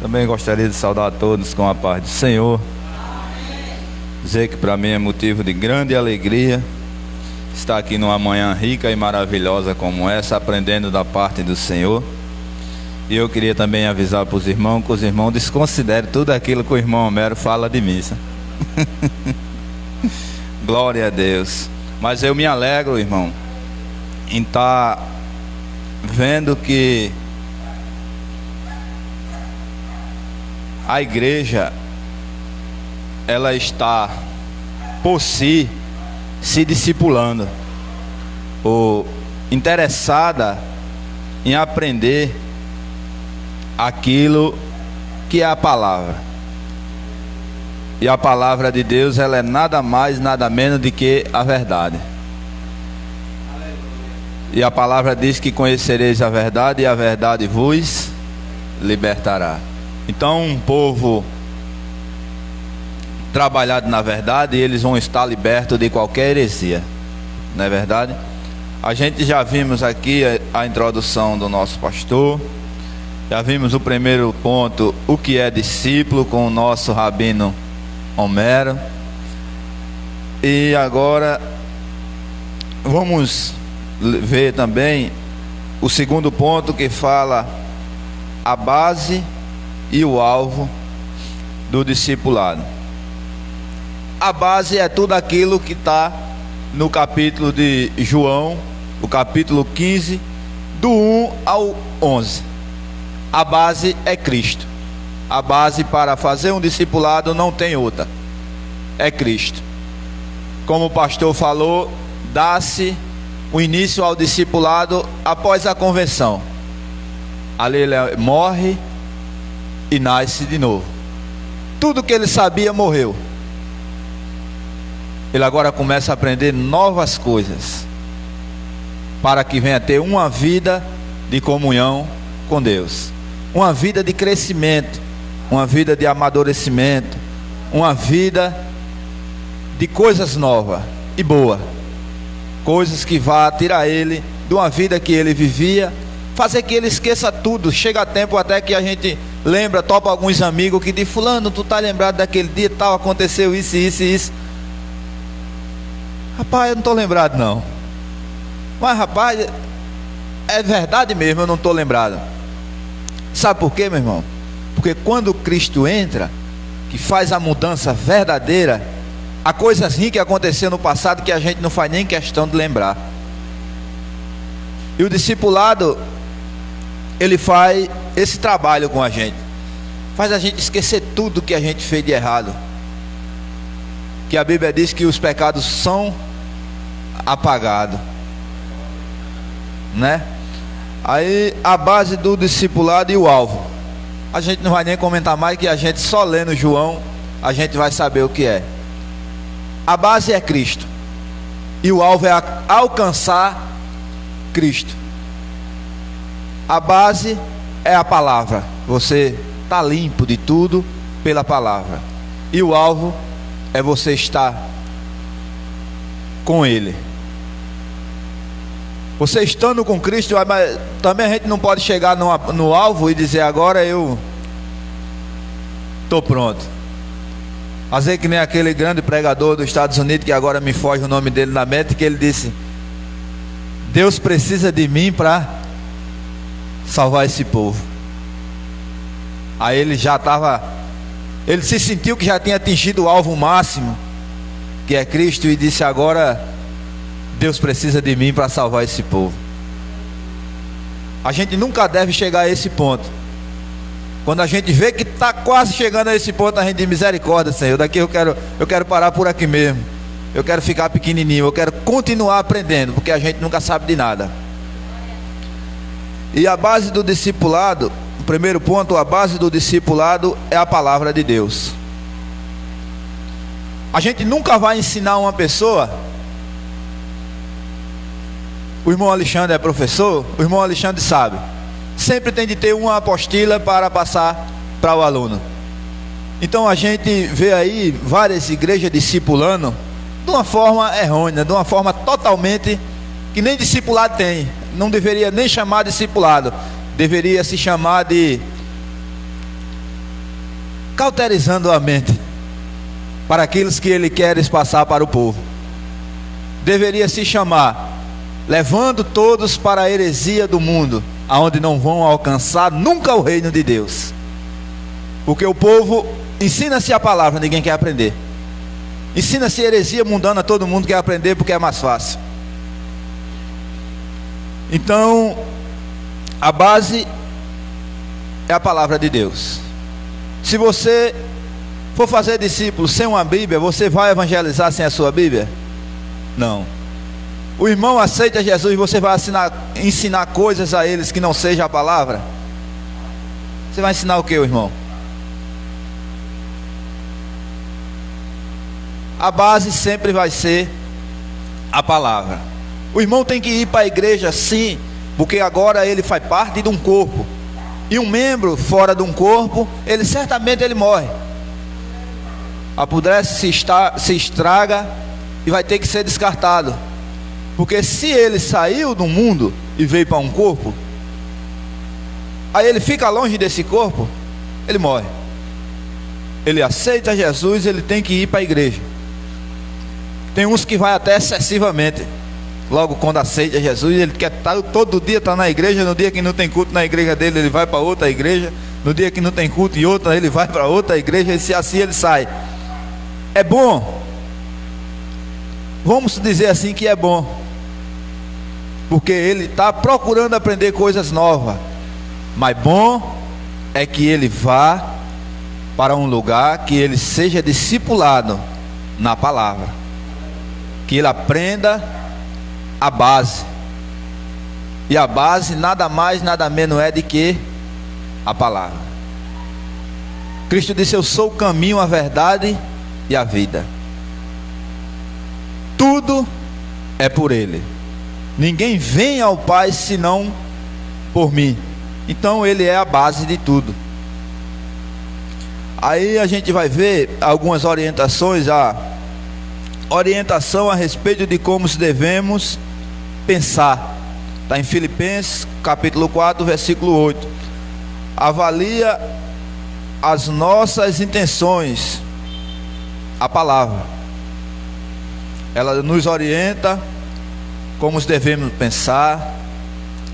Também gostaria de saudar a todos com a paz do Senhor. Dizer que para mim é motivo de grande alegria estar aqui numa manhã rica e maravilhosa como essa, aprendendo da parte do Senhor. E eu queria também avisar para os irmãos que os irmãos desconsiderem tudo aquilo que o irmão Homero fala de mim. Glória a Deus. Mas eu me alegro, irmão, em estar vendo que a igreja, ela está por si se discipulando, ou interessada em aprender aquilo que é a palavra. E a palavra de Deus, ela é nada mais, nada menos do que a verdade. E a palavra diz que conhecereis a verdade e a verdade vos libertará. Então, um povo trabalhado na verdade, eles vão estar libertos de qualquer heresia, não é verdade? A gente já vimos aqui a introdução do nosso pastor, já vimos o primeiro ponto, o que é discípulo, com o nosso rabino Homero. E agora vamos ver também o segundo ponto, que fala a base e o alvo do discipulado. A base é tudo aquilo que está no capítulo de João, o capítulo 15, do 1 ao 11. A base é Cristo. A base para fazer um discipulado não tem outra, é Cristo. Como o pastor falou, dá-se o início ao discipulado após a conversão. Ali ele morre e nasce de novo. Tudo que ele sabia morreu. Ele agora começa a aprender novas coisas, para que venha ter uma vida de comunhão com Deus, uma vida de crescimento, uma vida de amadurecimento, uma vida de coisas novas e boas, coisas que vá tirar ele de uma vida que ele vivia, fazer que ele esqueça tudo. Chega tempo até que a gente lembra, topa alguns amigos que diz: fulano, tu tá lembrado daquele dia tal, aconteceu isso, isso e isso. Rapaz, eu não estou lembrado não. Mas rapaz, é verdade mesmo, eu não estou lembrado. Sabe por quê, meu irmão? Porque quando Cristo entra, que faz a mudança verdadeira, há coisas ruins que aconteceram no passado que a gente não faz nem questão de lembrar. E o discipulado, ele faz esse trabalho com a gente, faz a gente esquecer tudo que a gente fez de errado, que a Bíblia diz que os pecados são apagados, né? Aí a base do discipulado e o alvo, a gente não vai nem comentar mais, que a gente só lendo João, a gente vai saber o que é. A base é Cristo, e o alvo é alcançar Cristo. A base é a palavra, você está limpo de tudo pela palavra, e o alvo é você estar com Ele. Você estando com Cristo, mas também a gente não pode chegar no alvo e dizer: agora eu estou pronto. Fazer que nem aquele grande pregador dos Estados Unidos, que agora me foge o nome dele na mente, que ele disse: Deus precisa de mim para salvar esse povo. Aí ele já estava, ele se sentiu que já tinha atingido o alvo máximo, que é Cristo, e disse: agora Deus precisa de mim para salvar esse povo. A gente nunca deve chegar a esse ponto. Quando a gente vê que está quase chegando a esse ponto, a gente diz: misericórdia, Senhor, daqui eu quero parar por aqui mesmo, eu quero ficar pequenininho, eu quero continuar aprendendo, porque a gente nunca sabe de nada. E a base do discipulado, o primeiro ponto, a base do discipulado é a palavra de Deus. A gente nunca vai ensinar uma pessoa. O irmão Alexandre é professor, o irmão Alexandre sabe, sempre tem de ter uma apostila para passar para o aluno. Então a gente vê aí várias igrejas discipulando de uma forma errônea, de uma forma totalmente que nem discipulado tem. Não deveria nem chamar discipulado, deveria se chamar de cauterizando a mente para aqueles que ele quer passar para o povo. Deveria se chamar levando todos para a heresia do mundo, aonde não vão alcançar nunca o reino de Deus. Porque o povo ensina-se a palavra, ninguém quer aprender. Ensina-se heresia mundana, todo mundo quer aprender porque é mais fácil. Então, a base é a palavra de Deus. Se você for fazer discípulos sem uma Bíblia, você vai evangelizar sem a sua Bíblia? Não. O irmão aceita Jesus e você vai ensinar coisas a eles que não seja a palavra? Você vai ensinar o que, irmão? A base sempre vai ser a palavra. O irmão tem que ir para a igreja sim, porque agora ele faz parte de um corpo. E um membro fora de um corpo, ele certamente morre. Apodrece, se estraga e vai ter que ser descartado. Porque se ele saiu do mundo e veio para um corpo, aí ele fica longe desse corpo, ele morre. Ele aceita Jesus, ele tem que ir para a igreja. Tem uns que vai até excessivamente. Logo quando aceita Jesus, ele quer todo dia estar na igreja. No dia que não tem culto na igreja dele, ele vai para outra igreja. No dia que não tem culto em outra, ele vai para outra igreja. E se assim ele sai. É bom. Vamos dizer assim que é bom, porque ele está procurando aprender coisas novas. Mas bom é que ele vá para um lugar que ele seja discipulado na palavra, que ele aprenda a base. E a base nada mais, nada menos é de que a palavra. Cristo disse: eu sou o caminho, a verdade e a vida. Tudo é por Ele. Ninguém vem ao Pai senão por mim. Então Ele é a base de tudo. Aí a gente vai ver algumas orientações, a orientação a respeito de como se devemos pensar. Está em Filipenses capítulo 4, versículo 8. Avalia as nossas intenções. A palavra, ela nos orienta como devemos pensar.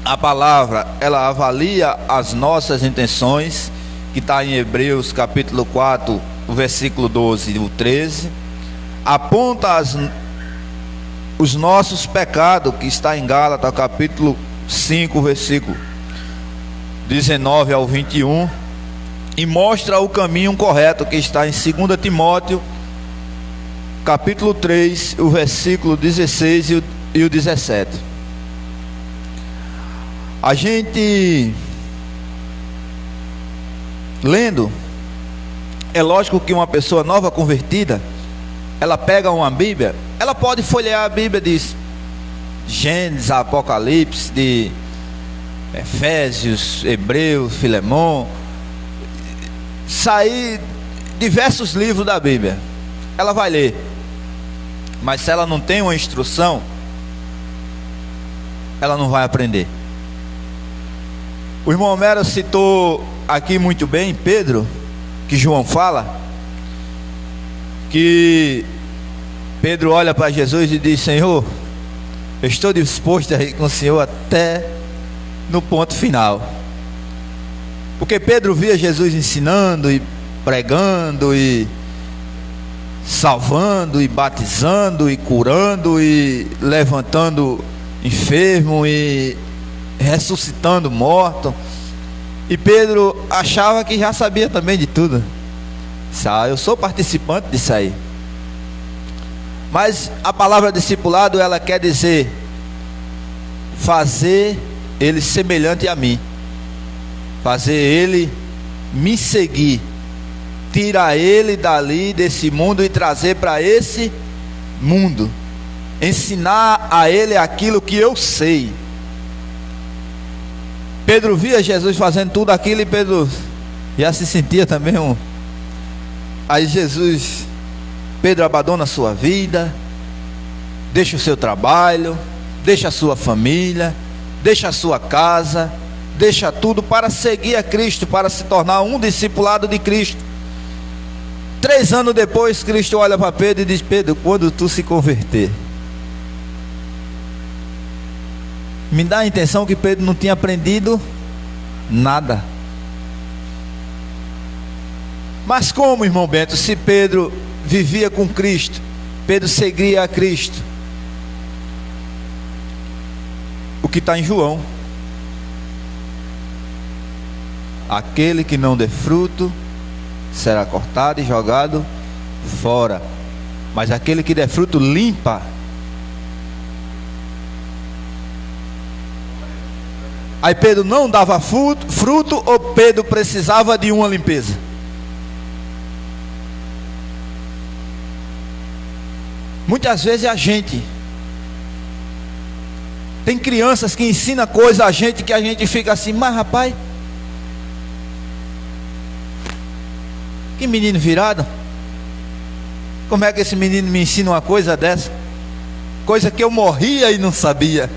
A palavra, ela avalia as nossas intenções, que está em Hebreus capítulo 4, o versículo 12 e o 13. Aponta os nossos pecados, que está em Gálatas capítulo 5, versículo 19 ao 21. E mostra o caminho correto, que está em 2 Timóteo capítulo 3, o versículo 16 e o 17. A gente lendo, é lógico que uma pessoa nova convertida, ela pega uma Bíblia, ela pode folhear a Bíblia de Gênesis, Apocalipse, de Efésios, Hebreus, Filemão, sair diversos livros da Bíblia, ela vai ler. Mas se ela não tem uma instrução, ela não vai aprender. O irmão Homero citou aqui muito bem Pedro, que João fala, que Pedro olha para Jesus e diz: Senhor, eu estou disposto a ir com o Senhor até no ponto final. Porque Pedro via Jesus ensinando e pregando e salvando e batizando e curando e levantando enfermo e ressuscitando morto. E Pedro achava que já sabia também de tudo. Eu sou participante disso aí. Mas a palavra discipulado, ela quer dizer fazer ele semelhante a mim, fazer ele me seguir, tirar ele dali desse mundo e trazer para esse mundo, ensinar a ele aquilo que eu sei. Pedro via Jesus fazendo tudo aquilo e Pedro já se sentia também Aí Pedro abandona a sua vida, deixa o seu trabalho, deixa a sua família, deixa a sua casa, deixa tudo para seguir a Cristo, para se tornar um discipulado de Cristo. 3 anos depois, Cristo olha para Pedro e diz: Pedro, quando tu se converter. Me dá a intenção que Pedro não tinha aprendido nada. Mas como, irmão Bento, se Pedro vivia com Cristo, Pedro seguia a Cristo? O que está em João: aquele que não dê fruto será cortado e jogado fora, mas aquele que der fruto limpa. Aí Pedro não dava fruto, ou Pedro precisava de uma limpeza? Muitas vezes a gente tem crianças que ensinam coisas a gente que a gente fica assim: mas rapaz, que menino virado. Como é que esse menino me ensina uma coisa dessa? Coisa que eu morria e não sabia.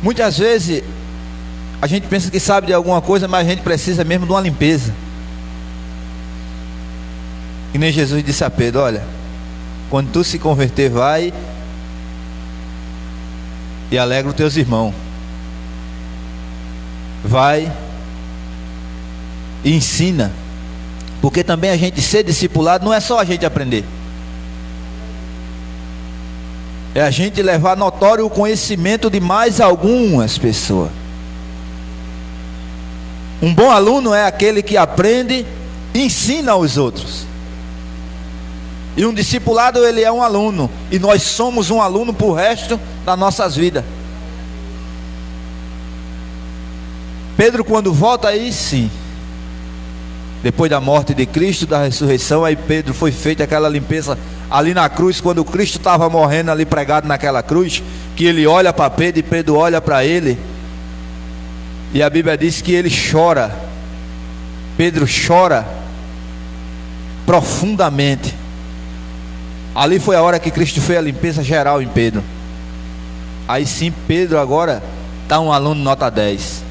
Muitas vezes a gente pensa que sabe de alguma coisa, mas a gente precisa mesmo de uma limpeza. E nem Jesus disse a Pedro: olha, quando tu se converter, vai e alegra os teus irmãos. Vai e ensina. Porque também a gente ser discipulado não é só a gente aprender, é a gente levar notório o conhecimento de mais algumas pessoas. Um bom aluno é aquele que aprende e ensina aos outros. E um discipulado, ele é um aluno, e nós somos um aluno para o resto das nossas vidas. Pedro, quando volta, aí sim, depois da morte de Cristo, da ressurreição, aí Pedro foi feita aquela limpeza ali na cruz, quando Cristo estava morrendo ali pregado naquela cruz, que ele olha para Pedro e Pedro olha para ele, e a Bíblia diz que ele chora. Pedro chora profundamente. Ali foi a hora que Cristo fez a limpeza geral em Pedro. Aí sim, Pedro agora está um aluno nota 10,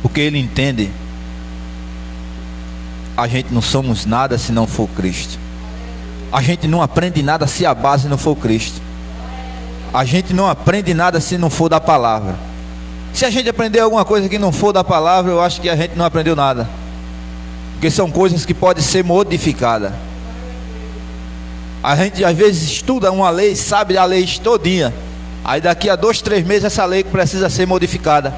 porque ele entende: a gente não somos nada se não for Cristo. A gente não aprende nada se a base não for Cristo. A gente não aprende nada se não for da palavra. Se a gente aprender alguma coisa que não for da palavra, eu acho que a gente não aprendeu nada, porque são coisas que podem ser modificadas. A gente às vezes estuda uma lei, sabe a lei todinha, aí daqui a 2, 3 meses essa lei precisa ser modificada,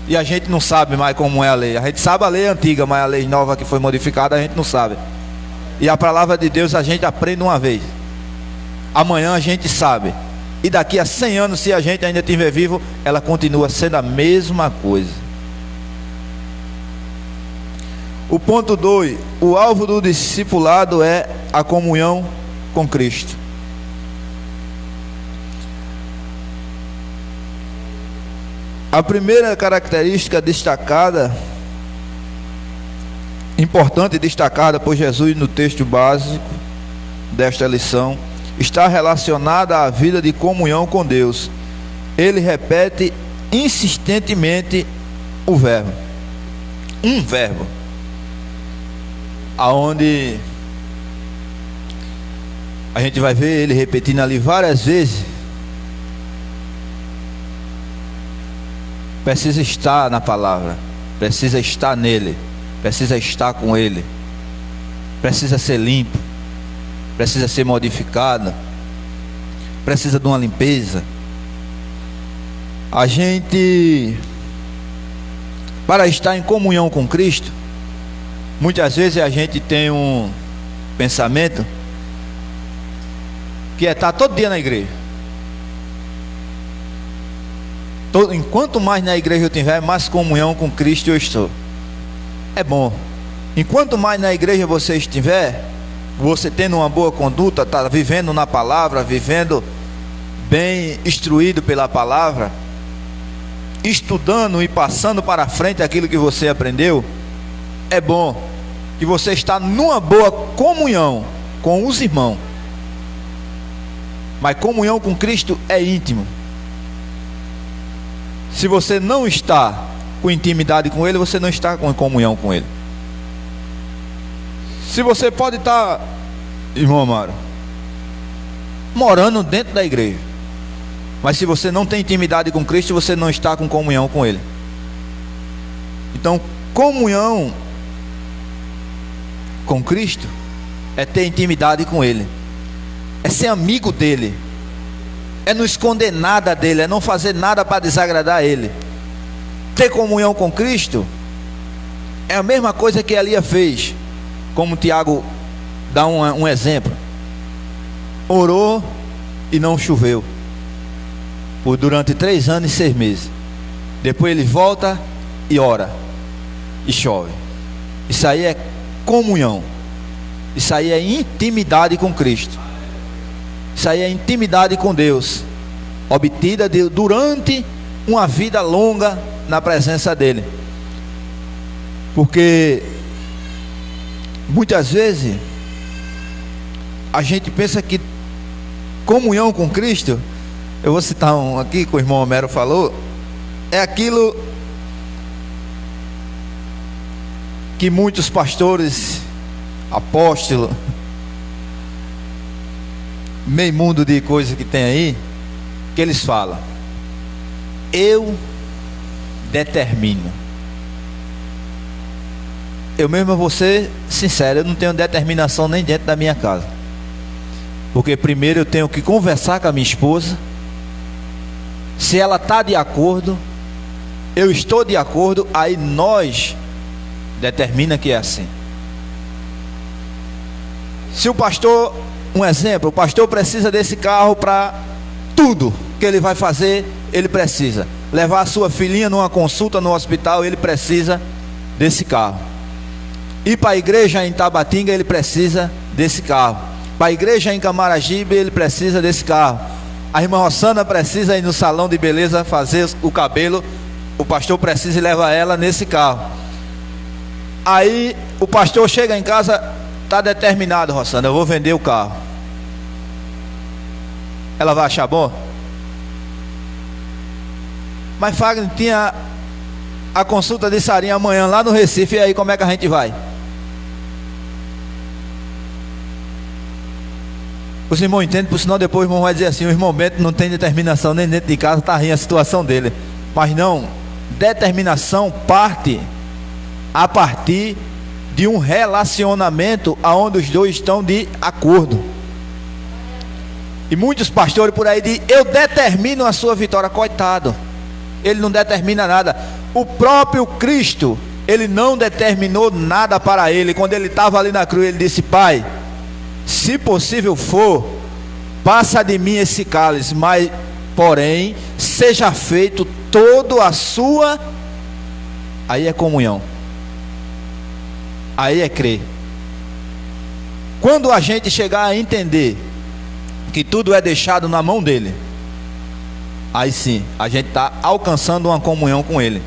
e a gente não sabe mais como é a lei. A gente sabe a lei antiga, mas a lei nova que foi modificada a gente não sabe. E a palavra de Deus a gente aprende uma vez, amanhã a gente sabe, e daqui a 100 anos, se a gente ainda estiver vivo, ela continua sendo a mesma coisa. O ponto 2, o alvo do discipulado é a comunhão com Cristo. A primeira característica destacada, importante e destacada por Jesus no texto básico desta lição, está relacionada à vida de comunhão com Deus. Ele repete insistentemente o verbo, um verbo, aonde a gente vai ver ele repetindo ali várias vezes. Precisa estar na palavra, precisa estar nele, precisa estar com ele, precisa ser limpo, precisa ser modificado, precisa de uma limpeza. A gente, para estar em comunhão com Cristo, muitas vezes a gente tem um pensamento que é estar todo dia na igreja. Enquanto mais na igreja eu tiver, mais comunhão com Cristo eu estou. É bom. Enquanto mais na igreja você estiver, você tendo uma boa conduta, está vivendo na palavra, vivendo bem instruído pela palavra, estudando e passando para frente aquilo que você aprendeu, é bom que você está numa boa comunhão com os irmãos. Mas comunhão com Cristo é íntimo. Se você não está com intimidade com Ele, você não está com comunhão com Ele. Se você pode estar, irmão Amaro, morando dentro da igreja, mas se você não tem intimidade com Cristo, você não está com comunhão com Ele. Então, comunhão com Cristo é ter intimidade com Ele, é ser amigo dEle, é não esconder nada dEle, é não fazer nada para desagradar Ele. Ter comunhão com Cristo é a mesma coisa que Elias fez, como Tiago dá um exemplo. Orou e não choveu durante 3 anos e 6 meses. Depois ele volta e ora e chove. Isso aí é comunhão. Isso aí é intimidade com Cristo. Isso aí é intimidade com Deus, obtida durante uma vida longa na presença dEle. Porque muitas vezes a gente pensa que comunhão com Cristo, eu vou citar um aqui que o irmão Homero falou, é aquilo que muitos pastores, apóstolos, meio mundo de coisa que tem aí, que eles falam: eu determino. Eu mesmo vou ser sincero, eu não tenho determinação nem dentro da minha casa, porque primeiro eu tenho que conversar com a minha esposa. Se ela está de acordo, eu estou de acordo, aí nós determina que é assim. Se o pastor, um exemplo, o pastor precisa desse carro para tudo que ele vai fazer, ele precisa levar a sua filhinha numa consulta no hospital, ele precisa desse carro. Ir para a igreja em Tabatinga, ele precisa desse carro. Para a igreja em Camaragibe, ele precisa desse carro. A irmã Rossana precisa ir no salão de beleza fazer o cabelo, o pastor precisa levar ela nesse carro. Aí o pastor chega em casa, está determinado: Rossana, eu vou vender o carro. Ela vai achar bom? Mas Fagner, tinha a consulta de Sarinha amanhã lá no Recife, e aí como é que a gente vai? Os irmãos entendem, porque senão depois o irmão vai dizer assim: o irmão Bento não tem determinação nem dentro de casa, está rindo a situação dele. Mas não, determinação parte a partir de um relacionamento aonde os dois estão de acordo. E muitos pastores por aí dizem: eu determino a sua vitória. Coitado, ele não determina nada. O próprio Cristo, ele não determinou nada para ele. Quando ele estava ali na cruz, ele disse: Pai, se possível for, passa de mim esse cálice, mas porém seja feito todo a sua. Aí é comunhão, aí é crer. Quando a gente chegar a entender que tudo é deixado na mão dele, aí sim a gente está alcançando uma comunhão com ele.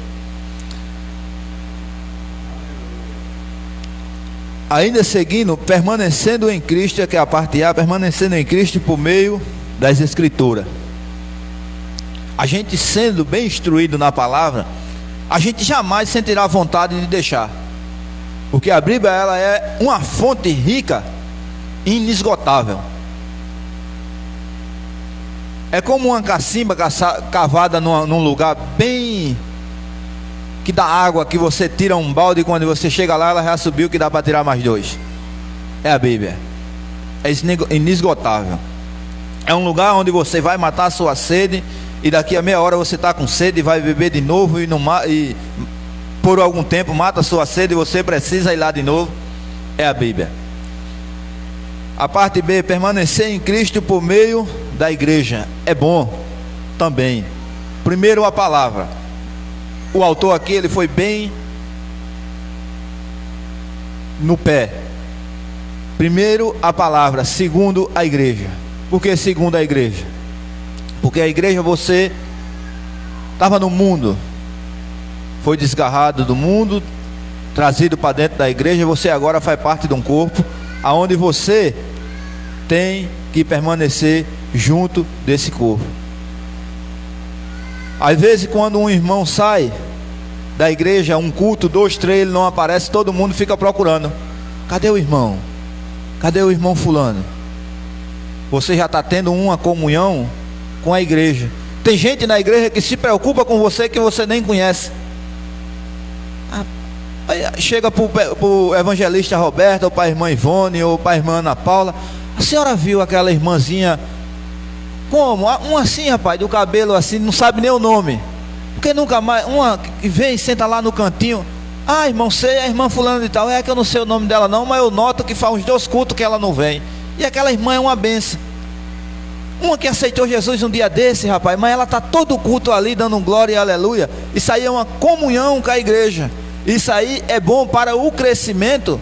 Ainda seguindo, permanecendo em Cristo, que é a parte A, permanecendo em Cristo por meio das Escrituras. A gente sendo bem instruído na palavra, a gente jamais sentirá vontade de deixar, porque a Bíblia, ela é uma fonte rica e inesgotável. É como uma cacimba cavada num lugar bem que dá água, que você tira um balde e quando você chega lá ela já subiu, que dá para tirar mais 2. É a Bíblia, é inesgotável. É um lugar onde você vai matar a sua sede, e daqui a meia hora você está com sede e vai beber de novo, e por algum tempo mata a sua sede e você precisa ir lá de novo. É a Bíblia. A parte B, permanecer em Cristo por meio da igreja, é bom também. Primeiro, a palavra. O autor aqui, ele foi bem no pé. Primeiro, a palavra. Segundo, a igreja. Por que segundo a igreja? Porque a igreja, você estava no mundo, foi desgarrado do mundo, trazido para dentro da igreja. Você agora faz parte de um corpo, aonde você tem que permanecer junto desse corpo. Às vezes, quando um irmão sai, da igreja, um culto, 2, 3, ele não aparece, todo mundo fica procurando. Cadê o irmão? Cadê o irmão fulano? Você já está tendo uma comunhão com a igreja. Tem gente na igreja que se preocupa com você que você nem conhece. Chega para o evangelista Roberto, ou para a irmã Ivone, ou para a irmã Ana Paula: a senhora viu aquela irmãzinha? Como? Uma assim, rapaz, do cabelo assim, não sabe nem o nome. Porque nunca mais, uma que vem e senta lá no cantinho: ah, irmão, sei, a irmã fulana de tal. É que eu não sei o nome dela não, mas eu noto que faz uns 2 cultos que ela não vem. E aquela irmã é uma benção. Uma que aceitou Jesus um dia desse, rapaz, mas ela está todo culto ali dando glória e aleluia. Isso aí é uma comunhão com a igreja. Isso aí é bom para o crescimento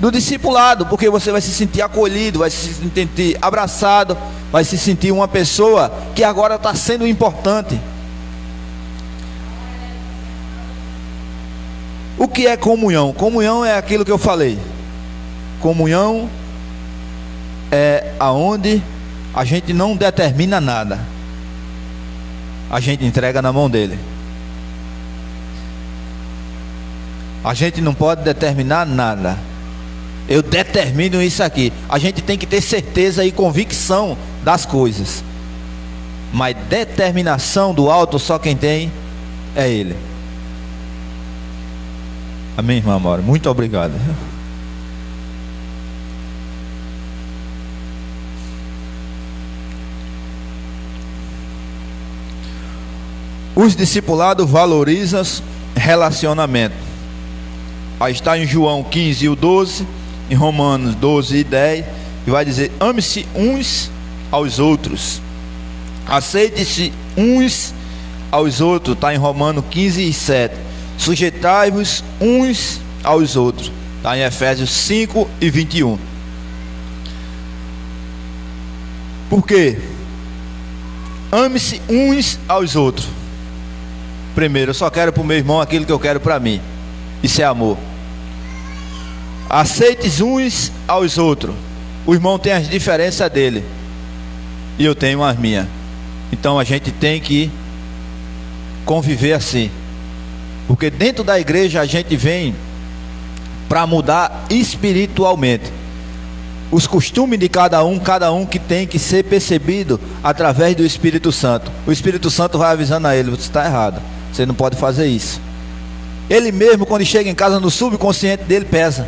do discipulado, porque você vai se sentir acolhido, vai se sentir abraçado, vai se sentir uma pessoa que agora está sendo importante. O que é comunhão? Comunhão é aquilo que eu falei. Comunhão é aonde a gente não determina nada, a gente entrega na mão dele. A gente não pode determinar nada. Eu determino isso aqui. A gente tem que ter certeza e convicção das coisas, mas determinação do alto só quem tem é ele. Amém, irmã Amora? Muito obrigado. Os discipulados valorizam relacionamento. Aí está em João 15 e o 12, em Romanos 12 e 10, e vai dizer: ame-se uns aos outros, aceite-se uns aos outros. Está em Romanos 15 e 7. Sujeitai-vos uns aos outros. Está em Efésios 5 e 21. Por quê? Ame-se uns aos outros. Primeiro, eu só quero para o meu irmão aquilo que eu quero para mim. Isso é amor. Aceites uns aos outros. O irmão tem as diferenças dele e eu tenho as minhas. Então a gente tem que conviver assim, porque dentro da igreja a gente vem para mudar espiritualmente os costumes de cada um que tem que ser percebido através do Espírito Santo. O Espírito Santo vai avisando a ele: você está errado, você não pode fazer isso. Ele mesmo, quando chega em casa, no subconsciente dele pesa: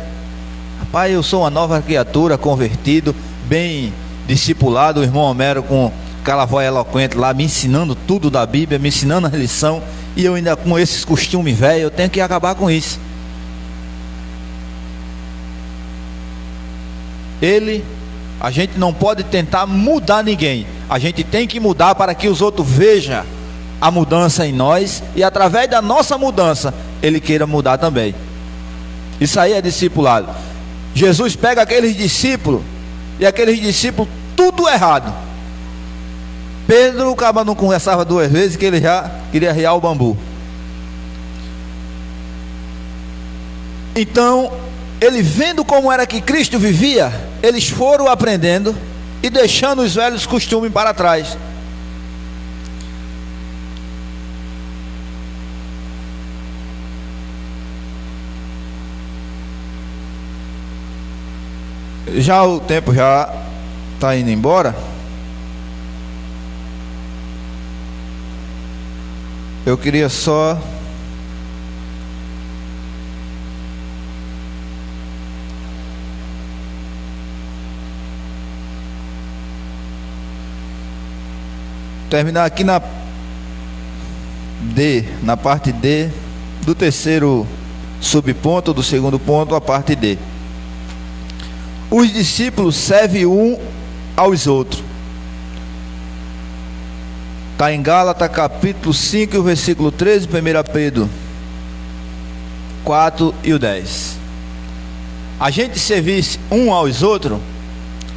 rapaz, eu sou uma nova criatura, convertido, bem discipulado. O irmão Homero com aquela voz eloquente lá, me ensinando tudo da Bíblia, me ensinando a lição, e eu ainda com esses costumes velhos. Eu tenho que acabar com isso. A gente não pode tentar mudar ninguém. A gente tem que mudar para que os outros vejam a mudança em nós, e através da nossa mudança ele queira mudar também. Isso aí é discipulado. Jesus pega aqueles discípulos, e aqueles discípulos tudo errado. Pedro, o cara não conversava 2 vezes que ele já queria riar o bambu. Então, ele vendo como era que Cristo vivia, eles foram aprendendo e deixando os velhos costumes para trás. Já o tempo já está indo embora. Eu queria só terminar aqui na parte D do terceiro subponto, do segundo ponto, a parte D. Os discípulos servem um aos outros. Está em Gálatas capítulo 5, versículo 13, 1 Pedro 4 e o 10. A gente servir um aos outros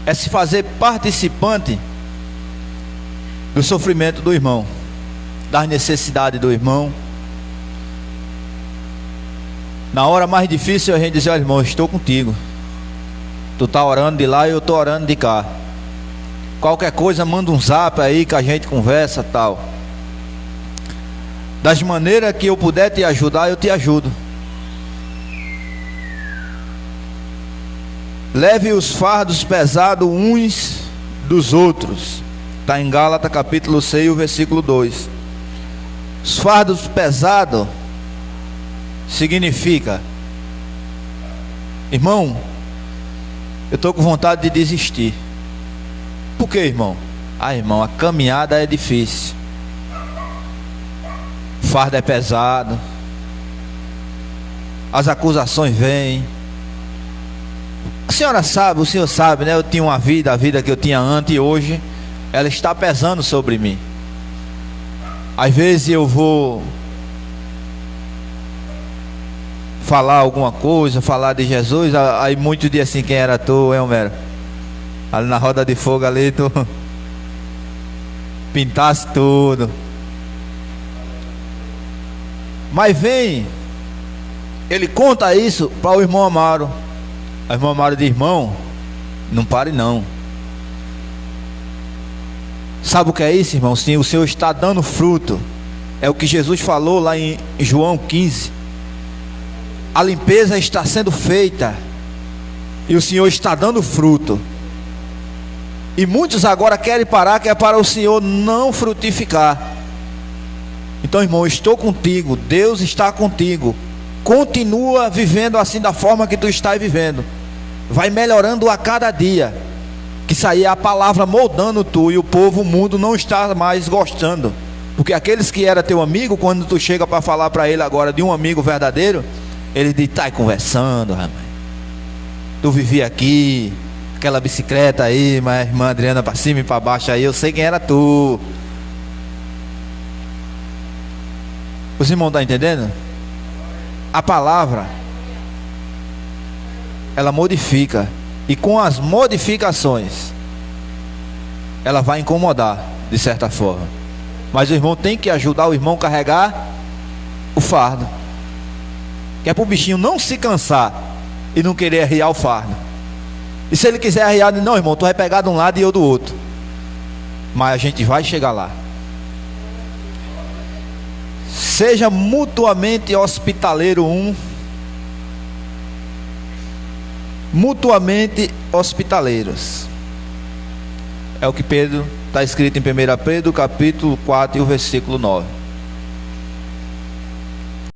é se fazer participante do sofrimento do irmão, das necessidades do irmão. Na hora mais difícil a gente diz: olha, irmão, eu estou contigo. Tu está orando de lá e eu estou orando de cá. Qualquer coisa, manda um zap aí que a gente conversa, tal. Das maneiras que eu puder te ajudar, eu te ajudo. Leve os fardos pesados uns dos outros. Está em Gálatas capítulo 6, versículo 2. Os fardos pesados significa: irmão, eu estou com vontade de desistir. Por quê, irmão? Irmão, a caminhada é difícil, o fardo é pesado, as acusações vêm. A senhora sabe, o senhor sabe, né? Eu tinha uma vida, a vida que eu tinha antes, e hoje ela está pesando sobre mim. Às vezes eu vou falar alguma coisa, falar de Jesus, aí muitos dizem assim: quem era tu, hein, Homero? Ali na roda de fogo ali, tu pintasse tudo. Mas vem, ele conta isso para o irmão Amaro. O irmão Amaro diz: irmão, não pare não. Sabe o que é isso, irmão? Sim, o Senhor está dando fruto. É o que Jesus falou lá em João 15. A limpeza está sendo feita e o Senhor está dando fruto. E muitos agora querem parar, que é para o Senhor não frutificar. Então, irmão, estou contigo, Deus está contigo. Continua vivendo assim, da forma que tu estás vivendo. Vai melhorando a cada dia, que isso aí é a palavra moldando tu. E o povo, o mundo não está mais gostando, porque aqueles que era teu amigo, quando tu chega para falar para ele agora de um amigo verdadeiro, ele diz: tá aí conversando, rapaz, tu vivia aqui, aquela bicicleta aí, mas a irmã Adriana para cima e para baixo aí, eu sei quem era tu. Os irmãos estão entendendo? A palavra, ela modifica, e com as modificações ela vai incomodar de certa forma, mas o irmão tem que ajudar o irmão a carregar o fardo, que é para o bichinho não se cansar e não querer arriar o fardo. E se ele quiser arriar, não, irmão, tu vai pegar de um lado e eu do outro, mas a gente vai chegar lá. Seja mutuamente hospitaleiro mutuamente hospitaleiros. É o que Pedro está escrito em 1 Pedro capítulo 4 e o versículo 9.